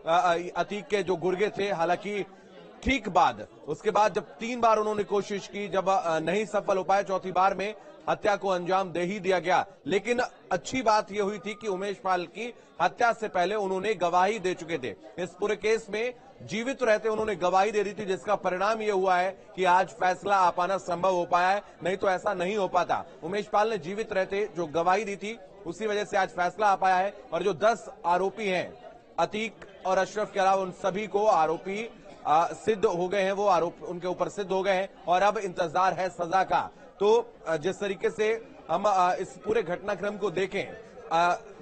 अतीक के जो गुर्गे थे। हालांकि ठीक बाद उसके बाद जब 3 बार उन्होंने कोशिश की, जब नहीं सफल हो पाए, चौथी बार में हत्या को अंजाम दे ही दिया गया। लेकिन अच्छी बात यह हुई थी कि उमेश पाल की हत्या से पहले उन्होंने गवाही दे चुके थे। इस पूरे केस में जीवित रहते उन्होंने गवाही दे दी थी, जिसका परिणाम यह हुआ है कि आज फैसला आ पाना संभव हो पाया है, नहीं तो ऐसा नहीं हो पाता। उमेश पाल ने जीवित रहते जो गवाही दी थी, उसी वजह से आज फैसला आ पाया है। और जो 10 आरोपी हैं, अतीक और अशरफ के अलावा, उन सभी को आरोपी सिद्ध हो गए हैं, वो आरोप उनके ऊपर सिद्ध हो गए हैं और अब इंतजार है सजा का। तो जिस तरीके से हम इस पूरे घटनाक्रम को देखें,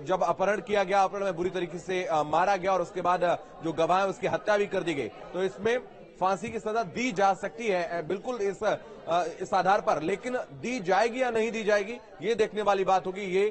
जब अपहरण किया गया, अपहरण में बुरी तरीके से मारा गया और उसके बाद जो गवाह है उसकी हत्या भी कर दी गई, तो इसमें फांसी की सजा दी जा सकती है बिल्कुल इस आधार पर। लेकिन दी जाएगी या नहीं दी जाएगी, ये देखने वाली बात होगी। ये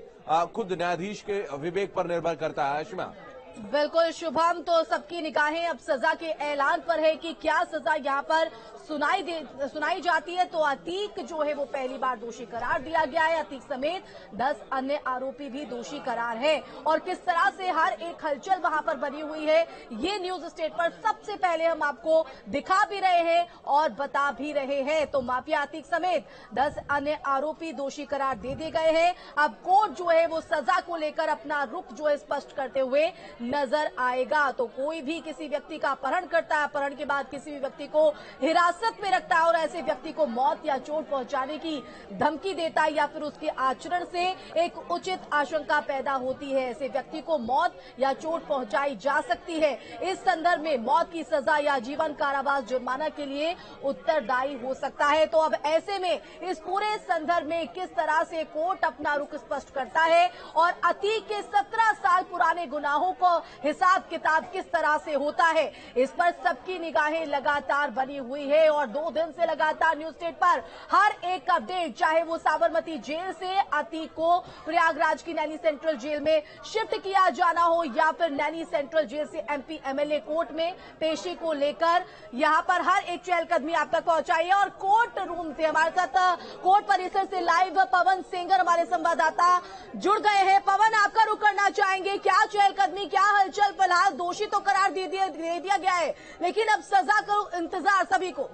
खुद न्यायाधीश के विवेक पर निर्भर करता है। आशिमा बिल्कुल शुभम, तो सबकी निगाहें अब सजा के ऐलान पर है कि क्या सजा यहाँ पर सुनाई जाती है। तो अतीक जो है वो पहली बार दोषी करार दिया गया है, अतीक समेत 10 अन्य आरोपी भी दोषी करार है। और किस तरह से हर एक हलचल वहां पर बनी हुई है, ये न्यूज स्टेट पर सबसे पहले हम आपको दिखा भी रहे हैं और बता भी रहे हैं। तो माफिया अतीक समेत 10 अन्य आरोपी दोषी करार दे दिए गए हैं। अब कोर्ट जो है वो सजा को लेकर अपना रुख जो है स्पष्ट करते हुए नजर आएगा। तो कोई भी किसी व्यक्ति का अपहरण करता है, अपहरण के बाद किसी भी व्यक्ति को हिरासत में रखता है और ऐसे व्यक्ति को मौत या चोट पहुंचाने की धमकी देता है या फिर उसके आचरण से एक उचित आशंका पैदा होती है, ऐसे व्यक्ति को मौत या चोट पहुंचाई जा सकती है। इस संदर्भ में मौत की सजा या जीवन कारावास जुर्माना के लिए उत्तरदायी हो सकता है। तो अब ऐसे में इस पूरे संदर्भ में किस तरह से कोर्ट अपना रुख स्पष्ट करता है और अतीक के 17 साल पुराने गुनाहों को हिसाब किताब किस तरह से होता है, इस पर सबकी निगाहें लगातार बनी हुई है। और 2 दिन से लगातार न्यूज स्टेट पर हर एक अपडेट, चाहे वो साबरमती जेल से अतीक को प्रयागराज की नैनी सेंट्रल जेल में शिफ्ट किया जाना हो या फिर नैनी सेंट्रल जेल से MP MLA कोर्ट में पेशी को लेकर यहां पर हर एक चहलकदमी आप तक पहुंचाई है। और कोर्ट रूम से हमारे साथ कोर्ट परिसर से लाइव पवन सेंगर हमारे संवाददाता जुड़ गए हैं। पवन, आपका रुख करना चाहेंगे, क्या चहलकदमी, क्या हलचल? फिलहाल दोषी तो करार दे दिया गया है, लेकिन अब सजा का इंतजार सभी को।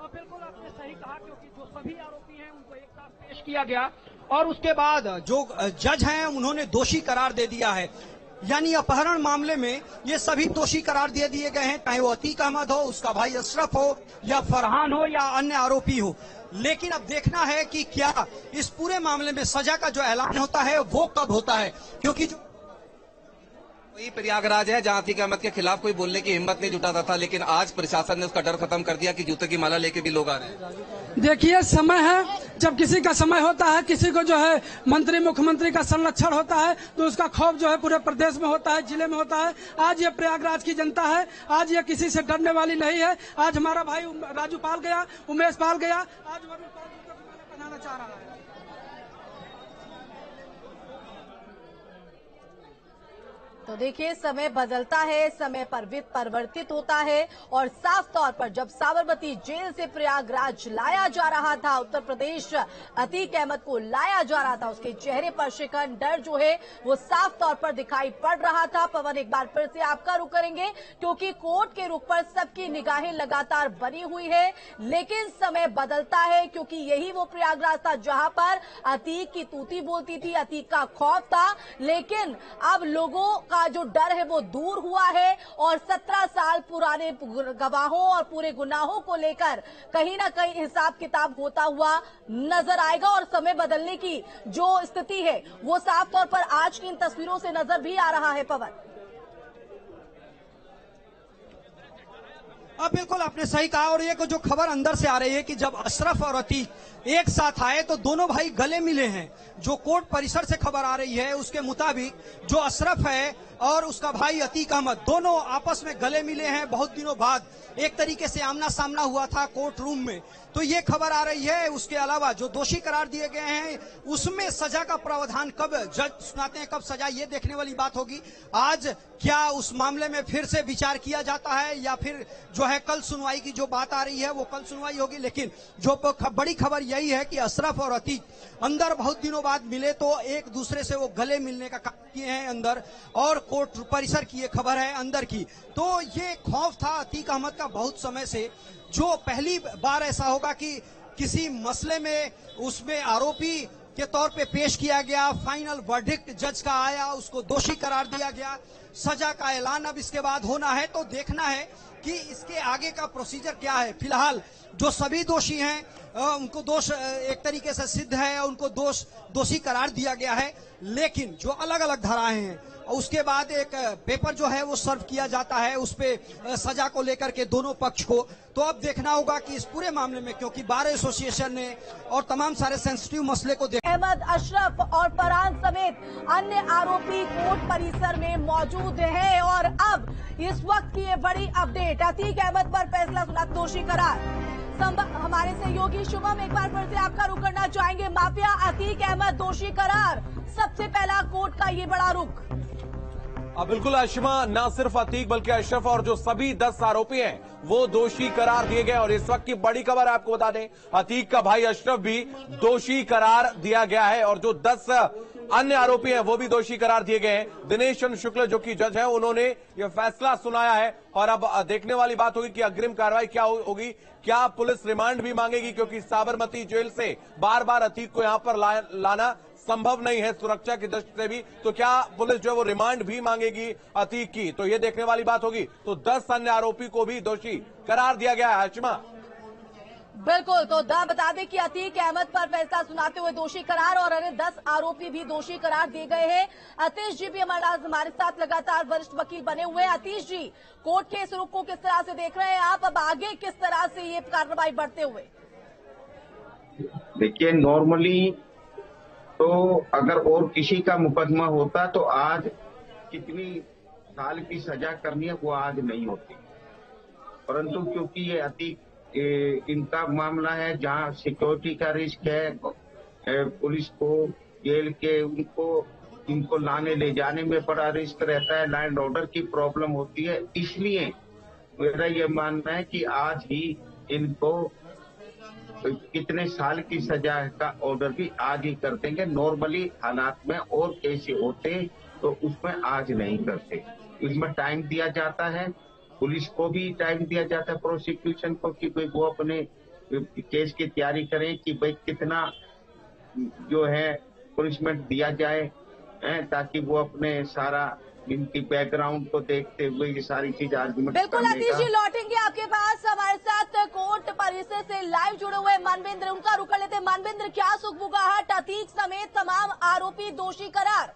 बिल्कुल आपने सही कहा, क्योंकि जो सभी आरोपी हैं उनको एक साथ पेश किया गया और उसके बाद जो जज हैं उन्होंने दोषी करार दे दिया है। यानी अपहरण मामले में ये सभी दोषी करार दे दिए गए हैं, चाहे वो अतीक अहमद हो, उसका भाई अशरफ हो या फरहान हो या अन्य आरोपी हो। लेकिन अब देखना है कि क्या इस पूरे मामले में सजा का जो ऐलान होता है वो कब होता है, क्योंकि जो वही प्रयागराज है जहां अतीक अहमद के खिलाफ कोई बोलने की हिम्मत नहीं जुटाता था, लेकिन आज प्रशासन ने उसका डर खत्म कर दिया कि जूते की माला लेके भी लोग आ रहे हैं। देखिए, समय है, जब किसी का समय होता है, किसी को जो है मंत्री मुख्यमंत्री का संरक्षण होता है तो उसका खौफ जो है पूरे प्रदेश में होता है, जिले में होता है। आज ये प्रयागराज की जनता है, आज ये किसी से डरने वाली नहीं है। आज हमारा भाई राजू पाल गया, उमेश पाल गया, आज वरुण पाल को पहनाना चाह रहा है। तो देखिए, समय बदलता है, समय परिवर्तित होता है और साफ तौर पर जब साबरमती जेल से प्रयागराज लाया जा रहा था, उत्तर प्रदेश अतीक अहमद को लाया जा रहा था, उसके चेहरे पर शिकन डर जो है वो साफ तौर पर दिखाई पड़ रहा था। पवन, एक बार फिर से आपका रुख करेंगे, क्योंकि कोर्ट के रुख पर सबकी निगाहें लगातार बनी हुई है। लेकिन समय बदलता है, क्योंकि यही वो प्रयागराज था जहां पर अतीक की तूती बोलती थी, अतीक का खौफ था। लेकिन अब लोगों का जो डर है वो दूर हुआ है और 17 साल पुराने गवाहों और पूरे गुनाहों को लेकर कहीं ना कहीं हिसाब किताब होता हुआ नजर आएगा। और समय बदलने की जो स्थिति है वो साफ तौर पर आज की इन तस्वीरों से नजर भी आ रहा है। पवन, अब बिल्कुल आपने सही कहा। और ये जो खबर अंदर से आ रही है कि जब अशरफ और अतीक एक साथ आए तो दोनों भाई गले मिले हैं। जो कोर्ट परिसर से खबर आ रही है उसके मुताबिक जो अशरफ है और उसका भाई अतीक अहमद दोनों आपस में गले मिले हैं। बहुत दिनों बाद एक तरीके से आमना सामना हुआ था कोर्ट रूम में, तो ये खबर आ रही है। उसके अलावा जो दोषी करार दिए गए हैं उसमें सजा का प्रावधान कब जज सुनाते हैं, कब सजा, ये देखने वाली बात होगी। आज क्या उस मामले में फिर से विचार किया जाता है या फिर जो है कल सुनवाई की जो बात आ रही है वो कल सुनवाई होगी। लेकिन जो बड़ी खबर यही है कि अशरफ और अतीक अंदर बहुत दिनों बाद मिले तो एक दूसरे से वो गले मिलने का काम किए हैं अंदर, और कोर्ट परिसर की ये खबर है अंदर की। तो ये खौफ था अतीक अहमद का बहुत समय से, जो पहली बार ऐसा होगा कि किसी मसले में उसमें आरोपी के तौर पे पेश किया गया, फाइनल वर्डिक्ट जज का आया, उसको दोषी करार दिया गया, सजा का ऐलान अब इसके बाद होना है। तो देखना है कि इसके आगे का प्रोसीजर क्या है। फिलहाल जो सभी दोषी हैं उनको दोष एक तरीके से सिद्ध है, उनको दोषी करार दिया गया है। लेकिन जो अलग अलग धाराएं हैं उसके बाद एक पेपर जो है वो सर्व किया जाता है उस पे सजा को लेकर के दोनों पक्ष को। तो अब देखना होगा कि इस पूरे मामले में, क्योंकि बार एसोसिएशन ने और तमाम सारे सेंसिटिव मसले को अहमद, अशरफ और फरहान समेत अन्य आरोपी कोर्ट परिसर में मौजूद हैं और अब इस वक्त की ये बड़ी अपडेट, अतीक अहमद पर फैसला सुना दोषी करार। हमारे सहयोगी शुभम एक बार फिर से आपका रुख करना चाहेंगे। माफिया अतीक अहमद दोषी करार, सबसे पहला कोर्ट का ये बड़ा रुख। बिल्कुल आशिमा, ना सिर्फ अतीक बल्कि अशरफ और जो सभी 10 आरोपी हैं वो दोषी करार दिए गए। और इस वक्त की बड़ी खबर आपको बता दें, अतीक का भाई अशरफ भी दोषी करार दिया गया है और जो 10 अन्य आरोपी हैं वो भी दोषी करार दिए गए हैं। दिनेश चंद्र शुक्ल जो कि जज हैं उन्होंने ये फैसला सुनाया है और अब देखने वाली बात होगी कि अग्रिम कार्रवाई क्या होगी। क्या पुलिस रिमांड भी मांगेगी, क्योंकि साबरमती जेल से बार बार अतीक को यहां पर लाना संभव नहीं है सुरक्षा की दृष्टि से भी। तो क्या पुलिस जो है वो रिमांड भी मांगेगी अतीक की, तो ये देखने वाली बात होगी। तो 10 अन्य आरोपी को भी दोषी करार दिया गया है। हाशिमा बिल्कुल, तो बता दें कि अतीक अहमद पर फैसला सुनाते हुए दोषी करार और अन्य 10 आरोपी भी दोषी करार दिए गए हैं। अतीश जी भी हमारे साथ लगातार वरिष्ठ वकील बने हुए हैं। अतीश जी, कोर्ट के इस रुख को किस तरह से देख रहे हैं आप, अब आगे किस तरह से ये कार्रवाई बढ़ते हुए? देखिए, नॉर्मली तो अगर और किसी का मुकदमा होता तो आज कितनी साल की सजा करनी है वो आज नहीं होती, परंतु क्योंकि ये अतीक इनका मामला है जहां सिक्योरिटी का रिस्क है, पुलिस को जेल के इनको लाने ले जाने में बड़ा रिस्क रहता है, लैंड ऑर्डर की प्रॉब्लम होती है, इसलिए मेरा ये मानना है कि आज ही इनको कितने साल की सजा का ऑर्डर भी आज ही कर देंगे। नॉर्मली हालात में और कैसे होते तो उसमें आज नहीं करते, इसमें टाइम दिया जाता है, पुलिस को भी टाइम दिया जाता है, प्रोसिक्यूशन को, कि भाई वो अपने केस की तैयारी करें कि भाई कितना जो है पनिशमेंट दिया जाए, ताकि वो अपने सारा इनकी बैकग्राउंड को देखते हुए ये सारी चीज आर्गुमेंट। बिल्कुल अतीश जी, लौटेंगे आपके पास। हमारे साथ कोर्ट परिसर से लाइव जुड़े हुए मनविंद्र, उनका रुख कर लेते हैं। मनविंद्र, क्या सुगबुगाहट, अतीक समेत तमाम आरोपी दोषी करार?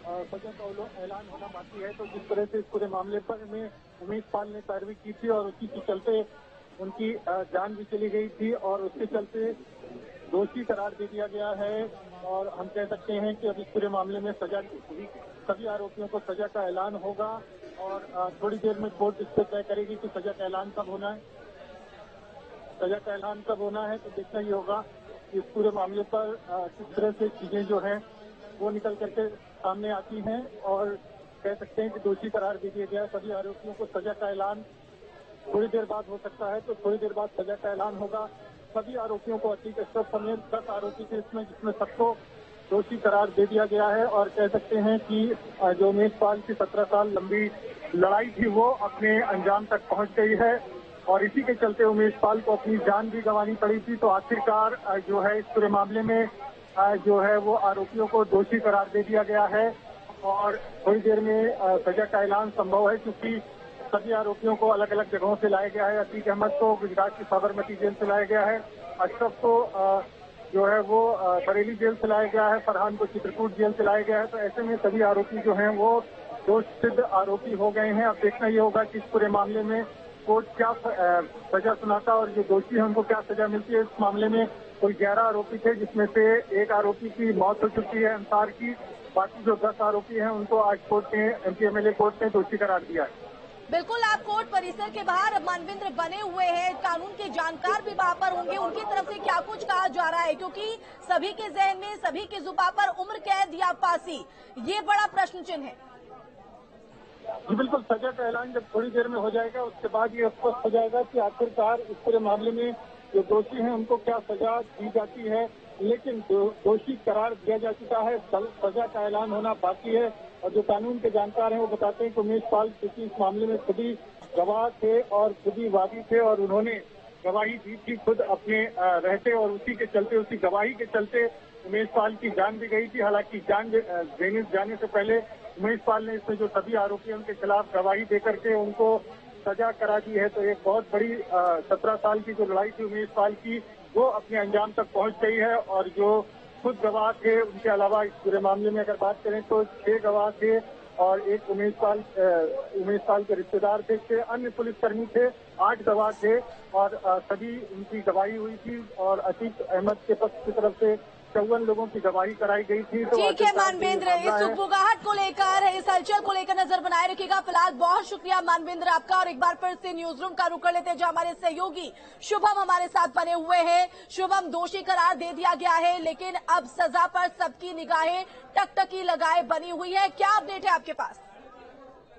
सजा का ऐलान होना बाकी है। तो जिस तरह से इस पूरे मामले पर में उमेश पाल ने पैरवी की थी और उसी के चलते उनकी जान भी चली गई थी और उसके चलते दोषी करार दे दिया गया है। और हम कह सकते हैं कि अब इस पूरे मामले में सजा, सभी आरोपियों को सजा का ऐलान होगा और थोड़ी देर में कोर्ट इस पर तय करेगी कि सजा का ऐलान कब होना है। सजा का ऐलान कब होना है तो देखना ही होगा कि इस पूरे मामले पर किस तरह से चीजें जो है वो निकल करके सामने आती हैं। और कह सकते हैं कि दोषी करार दे दिया गया है। सभी आरोपियों को सजा का ऐलान थोड़ी देर बाद हो सकता है, तो थोड़ी देर बाद सजा का ऐलान होगा। सभी आरोपियों को अतीक अशरफ समेत 10 आरोपी थे इसमें, जिसमें सबको दोषी करार दे दिया गया है। और कह सकते हैं कि जो उमेश पाल की 17 साल लंबी लड़ाई थी वो अपने अंजाम तक पहुंच गई है और इसी के चलते उमेश पाल को अपनी जान भी गंवानी पड़ी थी। तो आखिरकार जो है इस पूरे मामले में जो है वो आरोपियों को दोषी करार दे दिया गया है और थोड़ी देर में सजा का ऐलान संभव है, क्योंकि सभी आरोपियों को अलग अलग जगहों से लाया गया है। अतीक अहमद को गुजरात की साबरमती जेल से लाया गया है, अशरफ को जो है वो बरेली जेल से लाया गया है, फरहान को चित्रकूट जेल से लाया गया है। तो ऐसे में सभी आरोपी जो हैं वो दोष सिद्ध आरोपी हो गए हैं। अब देखना ये होगा कि इस पूरे मामले में कोर्ट क्या सजा सुनाता और जो दोषी है उनको क्या सजा मिलती है। इस मामले में कुल 11 आरोपी थे, जिसमें से एक आरोपी की मौत हो चुकी है अंसार की। बाकी जो 10 आरोपी हैं उनको आज कोर्ट ने, एमपी एमएलए कोर्ट ने दोषी करार दिया है। बिल्कुल, आप कोर्ट परिसर के बाहर मनविंद्र बने हुए हैं, कानून के जानकार भी वहां पर होंगे, उनकी तरफ से क्या कुछ कहा जा रहा है? क्योंकि सभी के जहन में, सभी की जुबान पर उम्र कैद या फांसी, ये बड़ा प्रश्न चिन्ह है। जी बिल्कुल, सजा का ऐलान जब थोड़ी देर में हो जाएगा उसके बाद ये स्पष्ट हो जाएगा कि आखिरकार इस पूरे मामले में जो दोषी हैं उनको क्या सजा दी जाती है। लेकिन दोषी करार दिया जा चुका है, सजा का ऐलान होना बाकी है। और जो कानून के जानकार हैं वो बताते हैं कि उमेश पाल क्योंकि इस मामले में खुद ही गवाह थे और खुद ही वादी थे और उन्होंने गवाही दी थी खुद अपने रहते, और उसी के चलते, उसी गवाही के चलते उमेश पाल की जान भी गई थी। हालांकि जान देने जाने से पहले उमेश पाल ने इसमें जो सभी आरोपी हैं उनके खिलाफ गवाही देकर के उनको सजा करा दी है। तो एक बहुत बड़ी 17 साल की जो लड़ाई थी उमेश पाल की, वो अपने अंजाम तक पहुंच गई है। और जो खुद गवाह थे उनके अलावा इस पूरे मामले में अगर बात करें तो 6 गवाह थे और एक उमेश पाल के रिश्तेदार थे, 6 अन्य पुलिसकर्मी थे, 8 गवाह थे और सभी उनकी गवाही हुई थी। और अतीक अहमद के पक्ष की तरफ से 54 लोगों की गवाही कराई गई थी। तो ठीक है मानवेंद्र, इस उपबुगाहट को लेकर, इस हलचल को लेकर नजर बनाए रखिएगा। फिलहाल बहुत शुक्रिया मानवेंद्र आपका। और एक बार फिर से न्यूज रूम का रुख कर लेते हैं जहां हमारे सहयोगी शुभम हमारे साथ बने हुए हैं। शुभम, दोषी करार दे दिया गया है लेकिन अब सजा पर सबकी निगाहें टकटकी लगाए बनी हुई है, क्या अपडेट है आपके पास?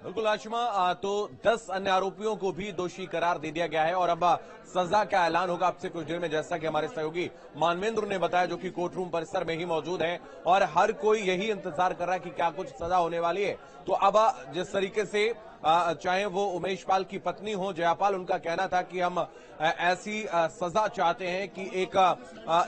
बिल्कुल आशिमा, तो 10 अन्य आरोपियों को भी दोषी करार दे दिया गया है और अब सजा का ऐलान होगा आपसे कुछ देर में, जैसा कि हमारे सहयोगी मानवेंद्र ने बताया, जो कि कोर्ट रूम परिसर में ही मौजूद है और हर कोई यही इंतजार कर रहा है कि क्या कुछ सजा होने वाली है। तो अब जिस तरीके से चाहे वो उमेश पाल की पत्नी हो जयापाल, उनका कहना था कि हम ऐसी सजा चाहते हैं कि एक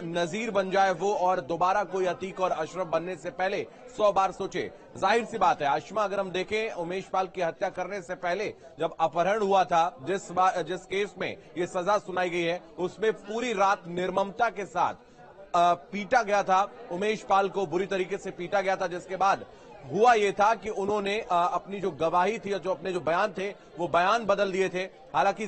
नजीर बन जाए वो और दोबारा कोई अतीक और अशरफ बनने से पहले 100 बार सोचे। जाहिर सी बात है आशिमा, अगर हम देखें उमेश पाल की हत्या करने से पहले जब अपहरण हुआ था, जिस केस में ये सजा सुनाई गई है, उसमें पूरी रात निर्ममता के साथ पीटा गया था उमेश पाल को, बुरी तरीके से पीटा गया था। जिसके बाद हुआ ये था कि उन्होंने अपनी जो गवाही थी और जो अपने जो बयान थे वो बयान बदल दिए थे। हालांकि